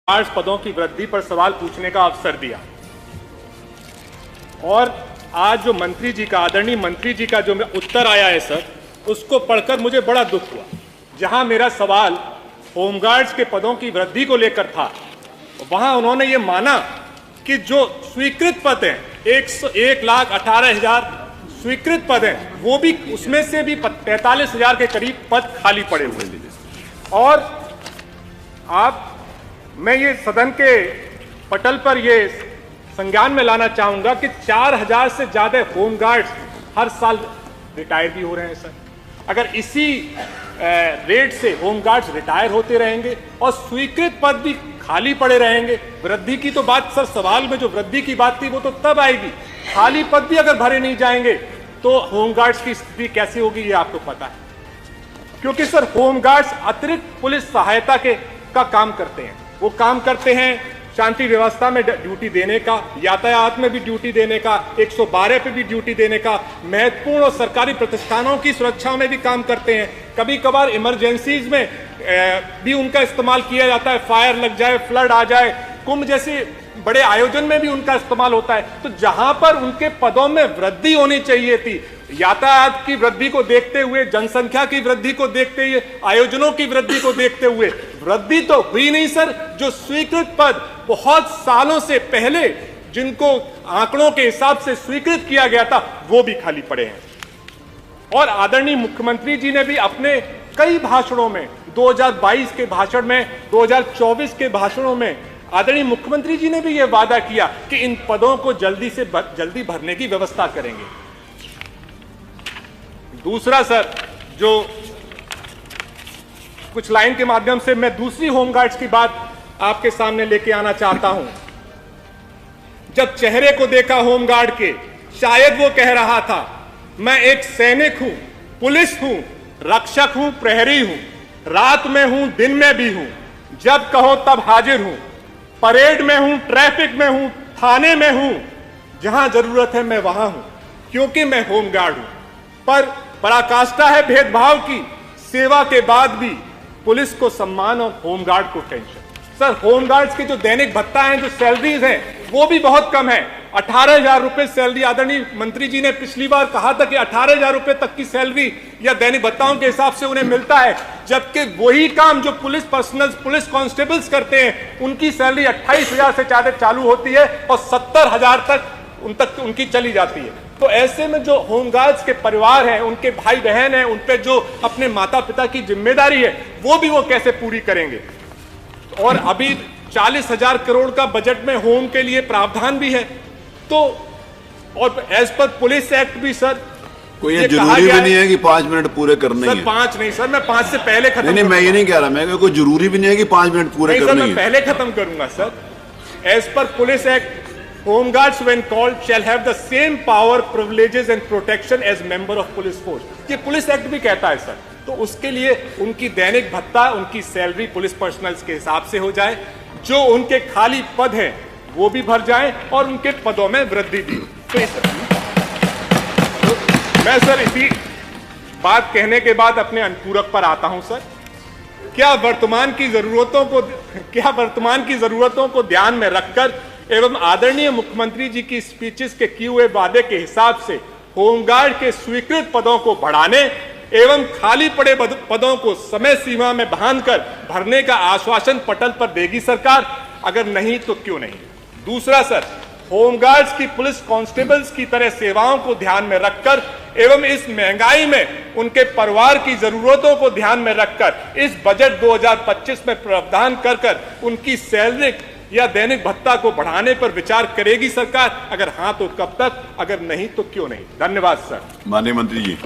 5 पदों की वृद्धि पर सवाल पूछने का अवसर दिया। और आज जो मंत्री जी का, आदरणीय मंत्री जी का जो उत्तर आया है सर, उसको पढ़कर मुझे बड़ा दुख हुआ। जहां मेरा सवाल होमगार्ड्स के पदों की वृद्धि को लेकर था, वहां उन्होंने ये माना कि जो स्वीकृत पद हैं 1,18,000 स्वीकृत पद हैं, वो भी उसमें से भी 45,000 के करीब पद खाली पड़े हुए थे। और मैं ये सदन के पटल पर ये संज्ञान में लाना चाहूंगा कि 4,000 से ज्यादा होमगार्ड्स हर साल रिटायर भी हो रहे हैं सर। अगर इसी रेट से होमगार्ड्स रिटायर होते रहेंगे और स्वीकृत पद भी खाली पड़े रहेंगे, वृद्धि की तो बात सर, सवाल में जो वृद्धि की बात थी वो तो तब आएगी, खाली पद भी अगर भरे नहीं जाएंगे तो होमगार्ड्स की स्थिति कैसी होगी ये आपको पता है। क्योंकि सर होमगार्ड्स अतिरिक्त पुलिस सहायता का काम करते हैं। वो काम करते हैं शांति व्यवस्था में ड्यूटी देने का, यातायात में भी ड्यूटी देने का, 112 पे भी ड्यूटी देने का, महत्वपूर्ण और सरकारी प्रतिष्ठानों की सुरक्षा में भी काम करते हैं। कभी कभार इमरजेंसीज में भी उनका इस्तेमाल किया जाता है, फायर लग जाए, फ्लड आ जाए, कुंभ जैसे बड़े आयोजन में भी उनका इस्तेमाल होता है। तो जहां पर उनके पदों में वृद्धि होनी चाहिए थी, यातायात की वृद्धि को देखते हुए, जनसंख्या की वृद्धि को देखते हुए, आयोजनों की वृद्धि को देखते हुए वृद्धि तो हुई नहीं सर। जो स्वीकृत पद बहुत सालों से पहले जिनको आंकड़ों के हिसाब से स्वीकृत किया गया था, वो भी खाली पड़े हैं। और आदरणीय मुख्यमंत्री जी ने भी अपने कई भाषणों में, 2022 के भाषण में, 2024 के भाषणों में, आदरणीय मुख्यमंत्री जी ने भी यह वादा किया कि इन पदों को जल्दी से जल्दी भरने की व्यवस्था करेंगे। दूसरा सर, जो कुछ लाइन के माध्यम से मैं दूसरी होमगार्ड्स की बात आपके सामने लेके आना चाहता हूं। जब चेहरे को देखा होमगार्ड के, शायद वो कह रहा था, मैं एक सैनिक हूं, पुलिस हूं, रक्षक हूं, प्रहरी हूं, रात में हूं, दिन में भी हूं, जब कहो तब हाजिर हूं, परेड में हूं, ट्रैफिक में हूं, थाने में हूं, जहां जरूरत है मैं वहां हूं, क्योंकि मैं होमगार्ड हूं। पर पराकाष्ठा है भेदभाव की, सेवा के बाद भी पुलिस को सम्मान और होमगार्ड को टेंशन। सर होमगार्ड्स के जो दैनिक भत्ता हैं, जो सैलरीज हैं, वो भी बहुत कम है। 18,000 रुपए सैलरी, आदरणीय मंत्री जी ने पिछली बार कहा था कि 18,000 रुपए तक की सैलरी या दैनिक भत्ताओं के हिसाब से उन्हें मिलता है, जबकि वही काम जो पुलिस पर्सनल, पुलिस कांस्टेबल्स करते हैं, उनकी सैलरी 28,000 से ज्यादा चालू होती है और 70,000 तक उनकी चली जाती है। तो ऐसे में जो होमगार्ड्स के परिवार हैं, उनके भाई बहन हैं, उन पे जो अपने माता पिता की जिम्मेदारी है, वो भी वो कैसे पूरी करेंगे। और अभी 40,000 करोड़ का बजट में होम के लिए प्रावधान भी है। तो और एज पर पुलिस एक्ट भी सर, कोई ये जरूरी भी नहीं है कि 5 मिनट पूरे करने हैं। 5 नहीं सर, मैं 5 से पहले खत्म नहीं, मैं ये नहीं कह रहा, मैं कोई जरूरी भी नहीं है कि 5 मिनट पूरे करने हैं। मैं पहले खत्म करूंगा sir. As per police act, home guards when called shall have the same power, privileges and protection as member of police force। ये पुलिस एक्ट भी कहता है सर। तो उसके लिए उनकी दैनिक भत्ता, उनकी सैलरी पुलिस पर्सनल्स के हिसाब से हो जाए, जो उनके खाली पद हैं वो भी भर जाएं और उनके पदों में वृद्धि भी। तो मैं सर इसी बात कहने के बाद अपने अनुपूरक पर आता हूं सर। क्या वर्तमान की जरूरतों को ध्यान में रखकर एवं आदरणीय मुख्यमंत्री जी की स्पीचेस के किए हुए वादे के हिसाब से होमगार्ड के स्वीकृत पदों को बढ़ाने एवं खाली पड़े पदों को समय सीमा में बांधकर भरने का आश्वासन पटल पर देगी सरकार? अगर नहीं तो क्यों नहीं? दूसरा सर, होमगार्ड्स की पुलिस कांस्टेबल्स की तरह सेवाओं को ध्यान में रखकर एवं इस महंगाई में उनके परिवार की जरूरतों को ध्यान में रखकर इस बजट 2025 में प्रावधान कर उनकी सैलरी या दैनिक भत्ता को बढ़ाने पर विचार करेगी सरकार? अगर हां तो कब तक? अगर नहीं तो क्यों नहीं? धन्यवाद सर। माननीय मंत्री जी।